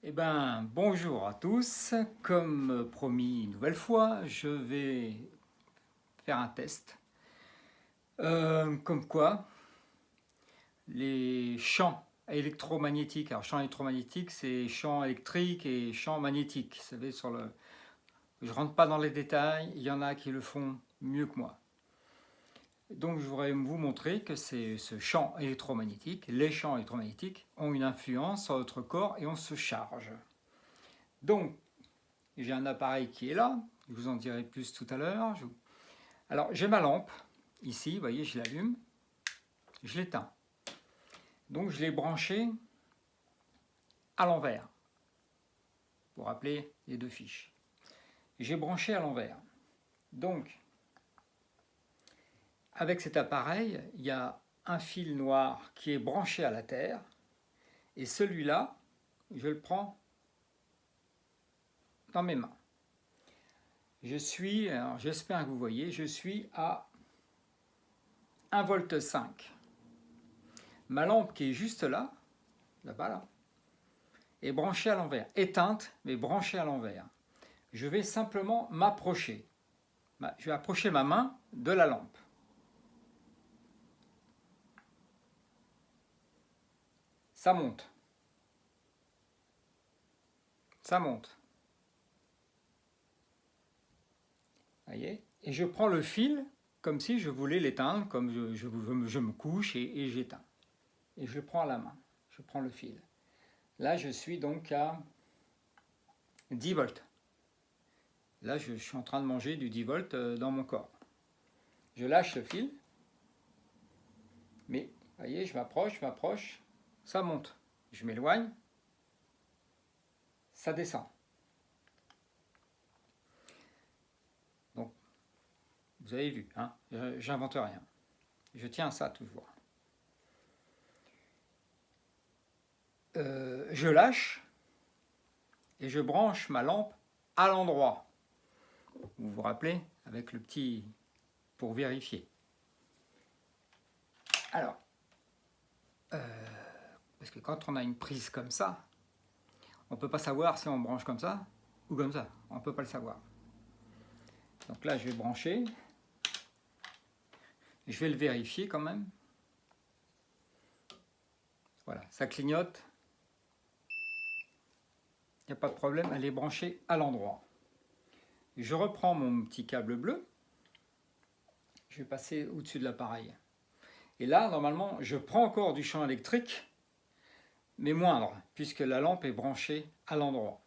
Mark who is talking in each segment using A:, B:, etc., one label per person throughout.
A: Eh bien, bonjour à tous. Comme promis une nouvelle fois, je vais faire un test. Comme quoi, les champs électromagnétiques. Alors, champs électromagnétiques, c'est champs électriques et champs magnétiques. Vous savez, je ne rentre pas dans les détails, il y en a qui le font mieux que moi. Donc, je voudrais vous montrer que ce champ électromagnétique, les champs électromagnétiques, ont une influence sur notre corps et on se charge. Donc, j'ai un appareil qui est là, je vous en dirai plus tout à l'heure. Alors, j'ai ma lampe, ici, vous voyez, je l'allume, je l'éteins. Donc, je l'ai branché à l'envers, pour rappeler les deux fiches. J'ai branché à l'envers. Donc, avec cet appareil, il y a un fil noir qui est branché à la terre, et celui-là, je le prends dans mes mains. Alors j'espère que vous voyez, je suis à 1,5 V. Ma lampe qui est juste là, là-bas, là, est branchée à l'envers, éteinte, mais branchée à l'envers. Je vais simplement m'approcher. Je vais approcher ma main de la lampe. Ça monte. Ça monte. Voyez ? Et je prends le fil comme si je voulais l'éteindre, comme je me couche et j'éteins. Et je le prends à la main. Je prends le fil. Là, je suis donc à 10 volts. Là, je suis en train de manger du 10 volts dans mon corps. Je lâche le fil. Mais, vous voyez, je m'approche, ça monte. Je m'éloigne, ça descend. Donc, vous avez vu, hein, j'invente rien. Je tiens à ça toujours. Je lâche et je branche ma lampe à l'endroit. Vous vous rappelez, avec le petit pour vérifier. Alors, parce que quand on a une prise comme ça, on ne peut pas savoir si on branche comme ça ou comme ça. On ne peut pas le savoir. Donc là, je vais brancher. Je vais le vérifier quand même. Voilà, ça clignote. Il n'y a pas de problème, elle est branchée à l'endroit. Je reprends mon petit câble bleu. Je vais passer au-dessus de l'appareil. Et là, normalement, je prends encore du champ électrique, mais moindre, puisque la lampe est branchée à l'endroit.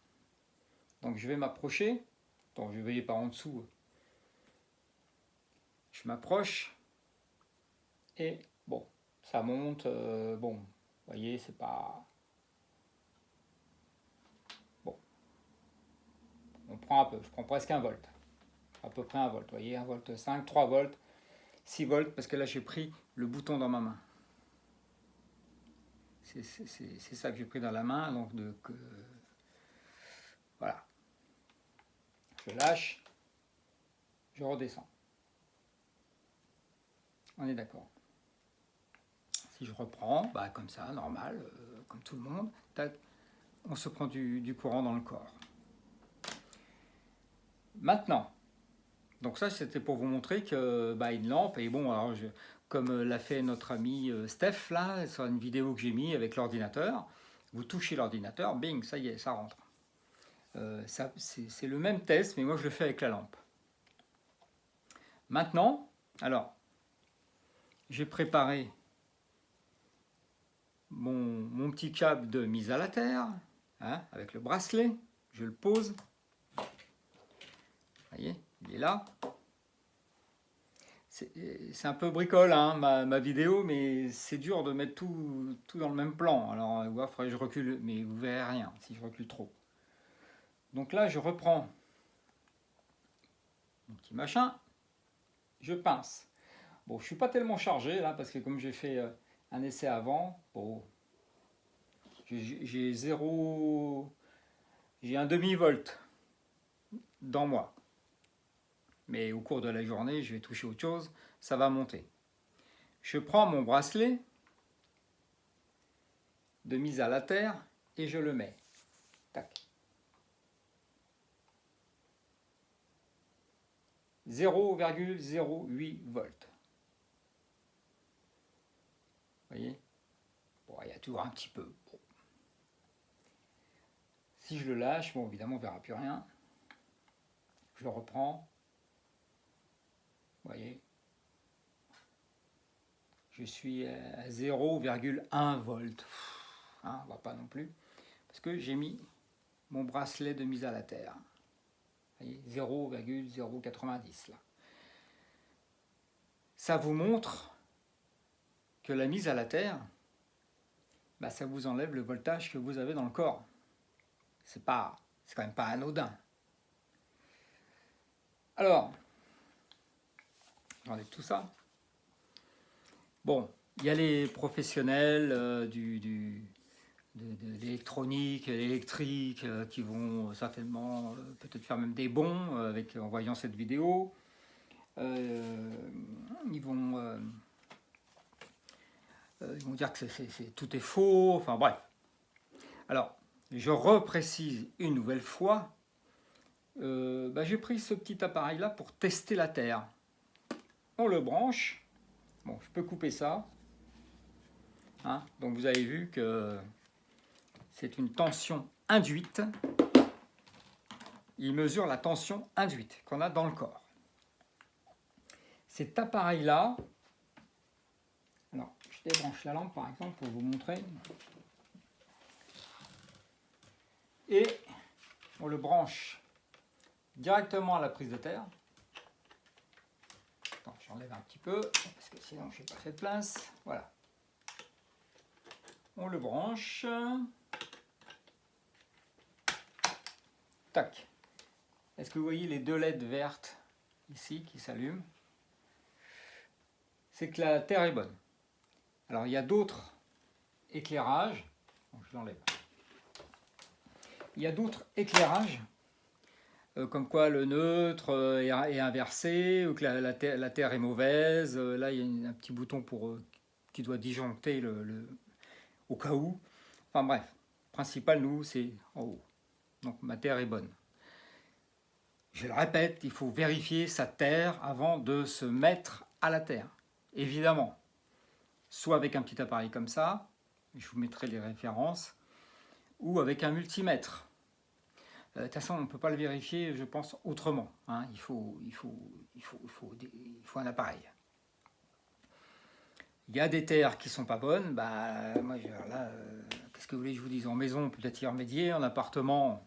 A: Donc je vais m'approcher. Donc je vais par en dessous. Je m'approche. Et bon, ça monte. Bon, vous voyez, c'est pas... Bon. On prend un peu, je prends presque 1 volt. À peu près 1 volt, vous voyez, 1,5 V, 3 volts, 6 volts, parce que là j'ai pris le bouton dans ma main. C'est ça que j'ai pris dans la main, donc voilà. Je lâche, je redescends. On est d'accord. Si je reprends, bah comme ça, normal, comme tout le monde, tac, on se prend du courant dans le corps. Maintenant, donc ça c'était pour vous montrer que une lampe, et bon, alors comme l'a fait notre ami Steph là, sur une vidéo que j'ai mis avec l'ordinateur, vous touchez l'ordinateur, bing, ça y est, ça rentre. C'est le même test, mais moi je le fais avec la lampe. Maintenant, alors, j'ai préparé mon petit câble de mise à la terre, hein, avec le bracelet, je le pose. Vous voyez, il est là. C'est un peu bricole hein, ma vidéo, mais c'est dur de mettre tout dans le même plan. Alors, il faudrait que je recule, mais vous verrez rien si je recule trop. Donc là, je reprends mon petit machin, je pince. Bon, je ne suis pas tellement chargé là, parce que comme j'ai fait un essai avant, bon, j'ai 0, j'ai un demi-volt dans moi. Mais au cours de la journée, je vais toucher autre chose, ça va monter. Je prends mon bracelet de mise à la terre et je le mets. Tac. 0,08 volts. Vous voyez? Bon, il y a toujours un petit peu. Bon. Si je le lâche, bon, évidemment, on ne verra plus rien. Je le reprends. Vous voyez? Je suis à 0,1 volts. Hein, on ne va pas non plus. Parce que j'ai mis mon bracelet de mise à la terre. 0,090 là. Ça vous montre que la mise à la terre, bah, ça vous enlève le voltage que vous avez dans le corps. C'est quand même pas anodin. Alors, j'enlève tout ça. Bon, il y a les professionnels de l'électronique, l'électrique, qui vont certainement peut-être faire même des bons en voyant cette vidéo. Ils vont dire que tout est faux, enfin bref. Alors, je reprécise une nouvelle fois, j'ai pris ce petit appareil-là pour tester la Terre. On le branche, bon, je peux couper ça. Hein, donc vous avez vu que c'est une tension induite. Il mesure la tension induite qu'on a dans le corps. Cet appareil-là, alors je débranche la lampe par exemple pour vous montrer, et on le branche directement à la prise de terre. Attends, j'enlève un petit peu parce que sinon je n'ai pas fait de place. Voilà. On le branche. Tac. Est-ce que vous voyez les deux LED vertes ici qui s'allument? C'est que la Terre est bonne. Alors il y a d'autres éclairages. Bon, je l'enlève. Il y a d'autres éclairages, comme quoi le neutre est inversé, ou que la Terre est mauvaise. Là, il y a un petit bouton qui doit disjoncter au cas où. Enfin bref, le principal, nous, c'est en haut. Donc ma Terre est bonne. Je le répète, il faut vérifier sa Terre avant de se mettre à la Terre. Évidemment, soit avec un petit appareil comme ça, je vous mettrai les références, ou avec un multimètre. De toute façon, on ne peut pas le vérifier, je pense, autrement. Hein. Il faut un appareil. Il y a des terres qui ne sont pas bonnes. Bah, moi, là, qu'est-ce que vous voulez que je vous dise? En maison, peut-être y remédier. En appartement,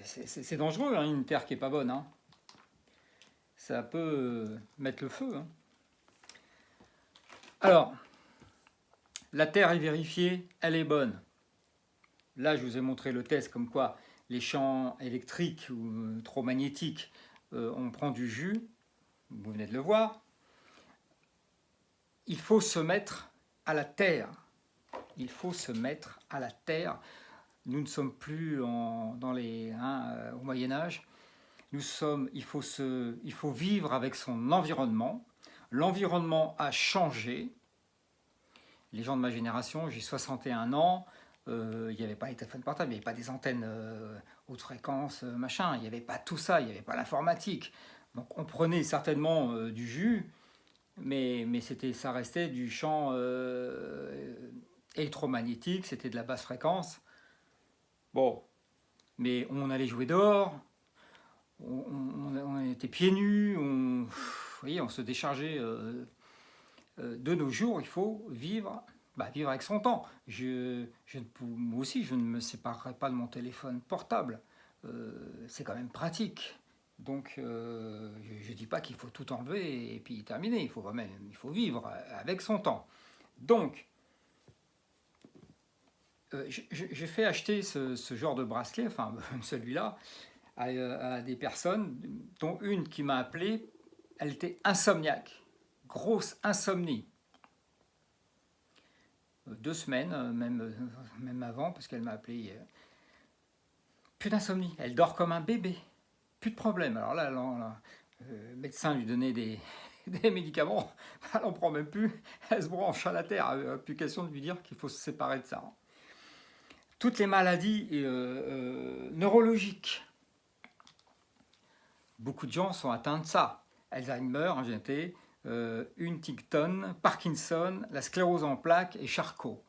A: c'est dangereux, hein, une terre qui n'est pas bonne. Hein. Ça peut mettre le feu. Hein. Alors, la terre est vérifiée, elle est bonne. Là, je vous ai montré le test comme quoi les champs électriques ou trop magnétiques, on prend du jus. Vous venez de le voir. Il faut se mettre à la terre. Il faut se mettre à la terre. Nous ne sommes plus au Moyen-Âge. Il faut vivre avec son environnement. L'environnement a changé. Les gens de ma génération, j'ai 61 ans, il n'y avait pas les téléphones portables, il n'y avait pas des antennes haute fréquence, machin, il n'y avait pas tout ça, il n'y avait pas l'informatique. Donc on prenait certainement du jus, mais ça restait du champ électromagnétique, c'était de la basse fréquence. Bon, mais on allait jouer dehors, on était pieds nus, vous voyez, on se déchargeait. De nos jours, il faut vivre avec son temps. Moi aussi, je ne me séparerai pas de mon téléphone portable. C'est quand même pratique. Donc, je ne dis pas qu'il faut tout enlever et puis terminer. Il faut vivre avec son temps. Donc, j'ai fait acheter ce genre de bracelet, enfin celui-là, à des personnes, dont une qui m'a appelé, elle était insomniaque. Grosse insomnie. 2 semaines, même avant, parce qu'elle m'a appelé. Plus d'insomnie, elle dort comme un bébé. Plus de problème. Alors là, le médecin lui donnait des médicaments, elle n'en prend même plus, elle se branche à la terre, plus question de lui dire qu'il faut se séparer de ça. toutes les maladies neurologiques. Beaucoup de gens sont atteints de ça. Alzheimer, GT, Huntington, Parkinson, la sclérose en plaques et Charcot.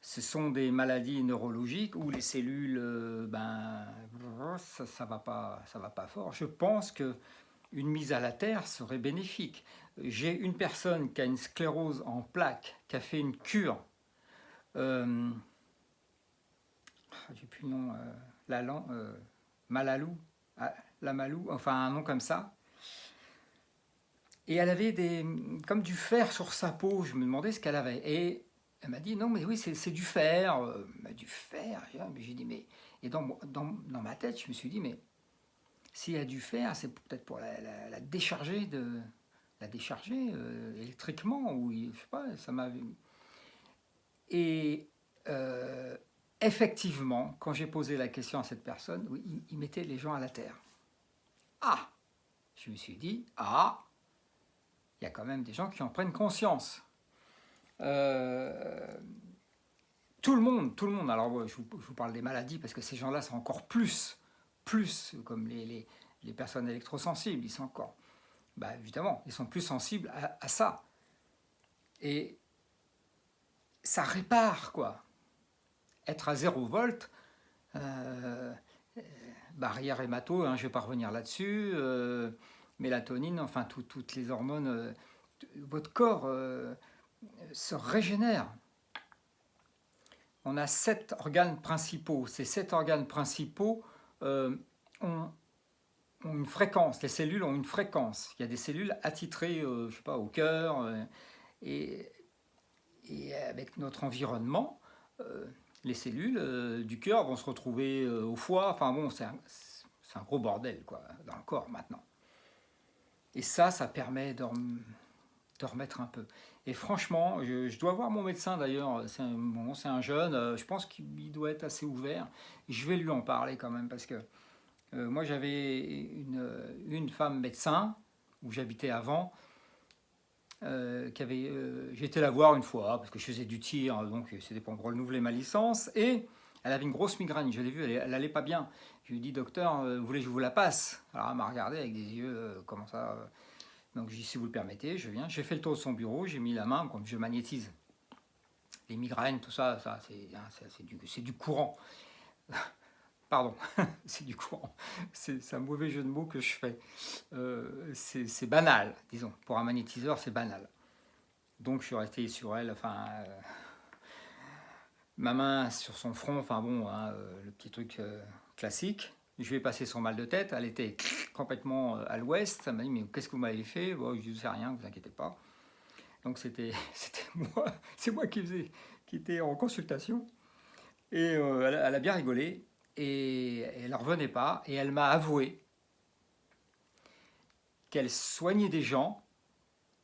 A: Ce sont des maladies neurologiques où les cellules, ça va pas fort. Je pense que une mise à la terre serait bénéfique. J'ai une personne qui a une sclérose en plaques, qui a fait une cure. J'ai plus le nom. Malalou, Lamalou, enfin un nom comme ça. Et elle avait comme du fer sur sa peau. Je me demandais ce qu'elle avait. Et elle m'a dit, non, mais oui, c'est du fer. Du fer. Mais j'ai dit, mais... Et dans ma tête, je me suis dit, mais s'il y a du fer, c'est peut-être pour la décharger, électriquement. Ou, je sais pas, ça m'a... Et effectivement, quand j'ai posé la question à cette personne, oui, il mettait les gens à la terre. Ah! Je me suis dit, ah! Il y a quand même des gens qui en prennent conscience. Tout le monde, alors je vous parle des maladies parce que ces gens-là sont encore plus comme les personnes électrosensibles, ils sont encore, évidemment, ils sont plus sensibles à ça. Et ça répare, quoi. Être à 0 volt, barrière hémato, je ne vais pas revenir là-dessus, mélatonine, enfin toutes les hormones, votre corps se régénère. On a 7 organes principaux. Ces 7 organes principaux ont une fréquence. Les cellules ont une fréquence. Il y a des cellules attitrées, je sais pas, au cœur. Et avec notre environnement, les cellules du cœur vont se retrouver au foie. Enfin bon, c'est un gros bordel, quoi, dans le corps maintenant. Et ça permet de remettre un peu. Et franchement, je dois voir mon médecin d'ailleurs, c'est un jeune, je pense qu'il doit être assez ouvert. Je vais lui en parler quand même parce que moi j'avais une femme médecin où j'habitais avant, j'étais la voir une fois parce que je faisais du tir, donc c'était pour renouveler ma licence, et elle avait une grosse migraine, je l'ai vue, elle allait pas bien. Je lui ai dit, docteur, vous voulez que je vous la passe? Alors elle m'a regardé avec des yeux, comment ça donc je dis, si vous le permettez, je viens. J'ai fait le tour de son bureau, j'ai mis la main, comme je magnétise. Les migraines, tout ça, c'est du courant. Pardon, c'est du courant. C'est un mauvais jeu de mots que je fais. C'est banal, disons. Pour un magnétiseur, c'est banal. Donc je suis resté sur elle, ma main sur son front, le petit truc classique. Je lui ai passé son mal de tête, elle était complètement à l'ouest. Elle m'a dit, mais qu'est-ce que vous m'avez fait? Bon, je ne sais rien, ne vous inquiétez pas. Donc c'était moi, c'est moi qui était en consultation. Et elle a bien rigolé, et elle ne revenait pas, et elle m'a avoué qu'elle soignait des gens,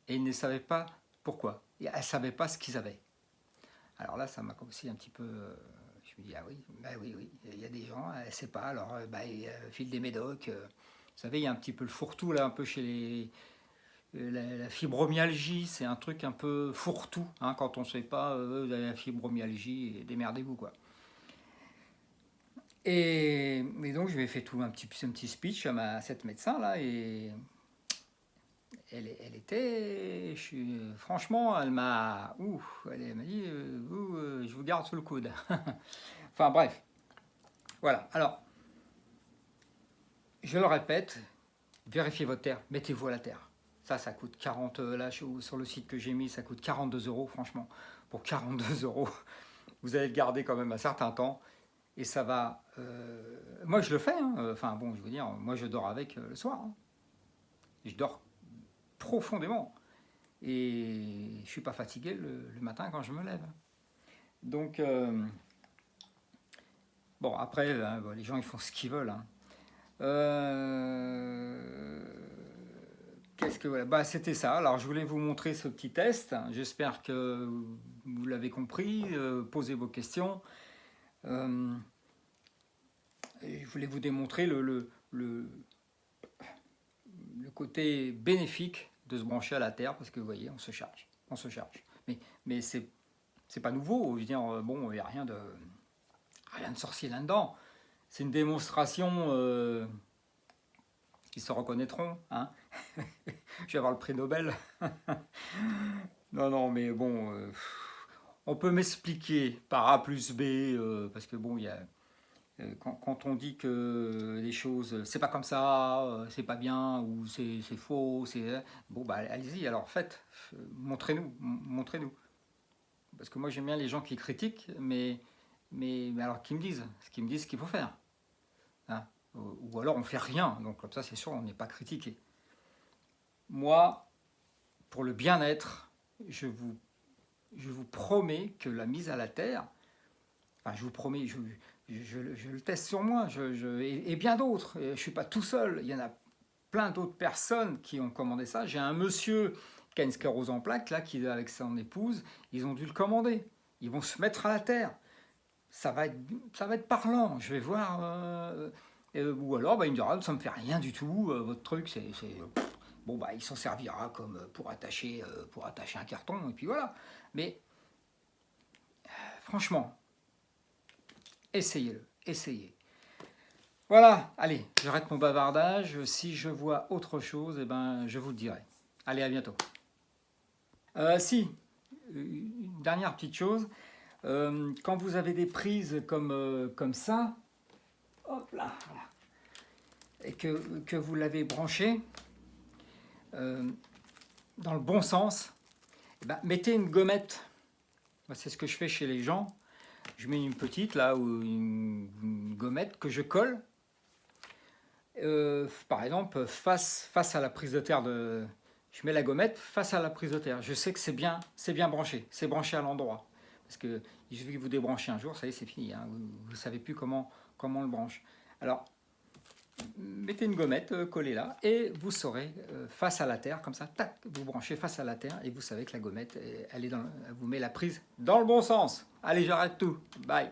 A: et elle ne savait pas pourquoi. Et elle ne savait pas ce qu'ils avaient. Alors là, ça m'a aussi un petit peu... je me dis, ah oui, oui, il y a des gens, elle ne sait pas, alors il file des médocs. Vous savez, il y a un petit peu le fourre-tout, là, un peu chez la fibromyalgie, c'est un truc un peu fourre-tout, quand on ne sait pas, vous avez la fibromyalgie, démerdez-vous, quoi. Et donc, je lui ai fait un petit speech à cette médecin-là, et elle était, franchement, elle m'a dit, je vous garde sous le coude. Enfin bref, voilà. Alors, je le répète, vérifiez votre terre, mettez-vous à la terre. Ça coûte 40, là sur le site que j'ai mis, ça coûte 42 €, franchement. Pour 42 €, vous allez le garder quand même un certain temps, et ça va... moi je le fais, je veux dire, moi je dors avec le soir. Je dors profondément. Et je ne suis pas fatigué le matin quand je me lève. Donc, bon, après, les gens, ils font ce qu'ils veulent. C'était ça. Alors, je voulais vous montrer ce petit test. J'espère que vous l'avez compris. Posez vos questions. Je voulais vous démontrer le côté bénéfique de se brancher à la terre, parce que vous voyez, on se charge. Mais c'est pas nouveau, je veux dire, bon, il n'y a rien de... Rien de sorcier là-dedans. C'est une démonstration, ils se reconnaîtront. Hein. Je vais avoir le prix Nobel. Non, non, mais bon, on peut m'expliquer par A plus B, parce que bon, il y a, quand on dit que les choses, c'est pas comme ça, c'est pas bien, ou c'est faux, c'est... Bon, bah allez-y, alors faites, montrez-nous, montrez-nous. Parce que moi j'aime bien les gens qui critiquent, mais alors qu'ils me disent, ce qu'il faut faire. Hein. Ou alors on fait rien, donc comme ça c'est sûr on n'est pas critiqué. Moi, pour le bien-être, je vous promets que la mise à la terre, enfin je vous promets, je le teste sur moi, et bien d'autres, je ne suis pas tout seul, il y en a plein d'autres personnes qui ont commandé ça. J'ai un monsieur qui a une sclérose en plaques, là, qui avec son épouse, ils ont dû le commander. Ils vont se mettre à la terre. Ça va être parlant. Je vais voir... ou alors, bah, il me dira, ça ne me fait rien du tout, votre truc, c'est bon, bah, il s'en servira comme pour attacher un carton, et puis voilà. Mais, franchement, essayez-le, essayez. Voilà, allez, j'arrête mon bavardage. Si je vois autre chose, eh ben, je vous le dirai. Allez, à bientôt. Si, une dernière petite chose. Quand vous avez des prises comme ça, hop là, voilà, et que vous l'avez branché dans le bon sens, eh ben, mettez une gommette. C'est ce que je fais chez les gens. Je mets une petite là, ou une gommette que je colle. Par exemple, face à la prise de terre je mets la gommette face à la prise de terre. Je sais que c'est bien branché, c'est branché à l'endroit. Parce que il suffit que vous débranchez un jour, ça y est, c'est fini. Hein. Vous ne savez plus comment on le branche. Alors, mettez une gommette collée là et vous saurez face à la terre, comme ça, tac, vous branchez face à la terre et vous savez que la gommette, elle vous met la prise dans le bon sens. Allez, j'arrête tout. Bye.